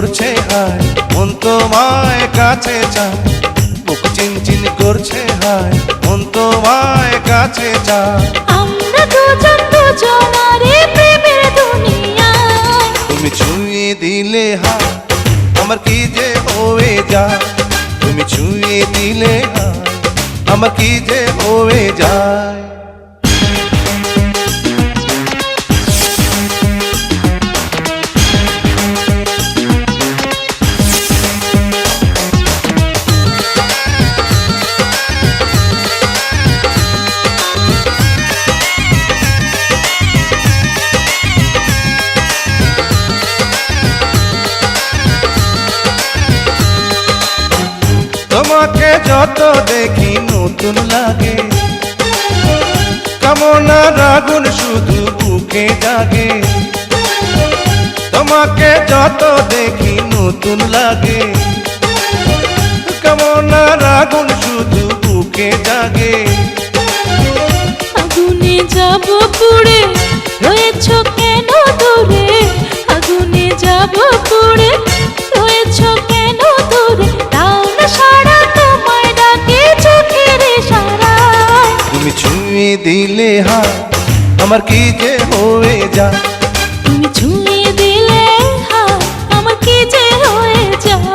করছে হায়, মন তোমায় কাছে চায়। বুক চিনচিন করছে হায়, মন তোমায় কাছে চায়। আমরা দুজন দুজনারে প্রেমের দুনিয়ায়। তুমি ছুঁয়ে দিলে হায়, আমার কি যে হয়ে যায়। তুমি ছুঁয়ে দিলে হায়, আমার কি যে হয়ে যায়। তোমাকে যত দেখি নতুন লাগে, কামনার আগুন শুধু বুকে জাগে। তোমাকে যত দেখি নতুন লাগে, কামনার আগুন শুধু বুকে জাগে। আগুনে যাব পুড়ে, রয়েছ কেন দূরে? আগুনে যাব পুড়ে, রয়েছ কেন দূরে? দাও না সারা, তোমায় ডাকে চোখের ইশারায়। তুমি ছুঁয়ে দিলে হায়, আমার কি যে হয়ে যায়। তুমি ছুঁয়ে দিলে হায়, আমার কি যে হয়ে যায়।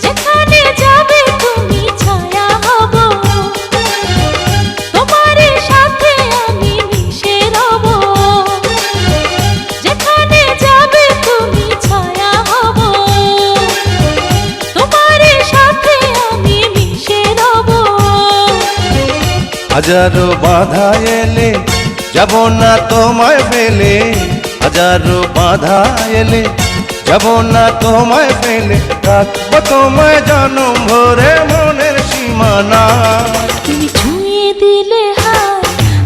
যেখানে যাবে তুমি ছায়া হব, তোমার সাথে আমি মিশে রব। যেখানে যাবে তুমি ছায়া হব, তোমার সাথে আমি মিশে রব। হাজারো বাধা এলে যাব না তোমায় ফেলে। হাজারো বাধা এলে যাব না তোমায় ফেলে। রাখবো তোমায় জনম ভরে মনের সীমানা। তুমি ছুঁয়ে দিলে হায়,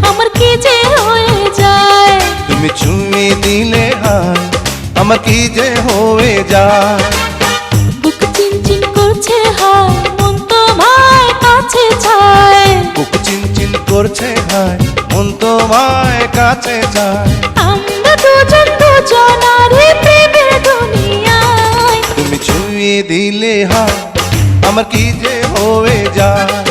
আমার কি যে হয়ে যায়। তুমি ছুঁয়ে দিলে হায়, আমার কি যে হয়ে যায়। বুক চিনচিন করছে হায়, মন তোমায় কাছে চায়। বুক চিনচিন করছে হায়, মন তোমায় কাছে যায়। আমরা দুজন দুজনারে প্রেমের দুনিয়ায়। তুমি ছুঁয়ে দিলে হায়, আমার কি যে হয়ে যায়।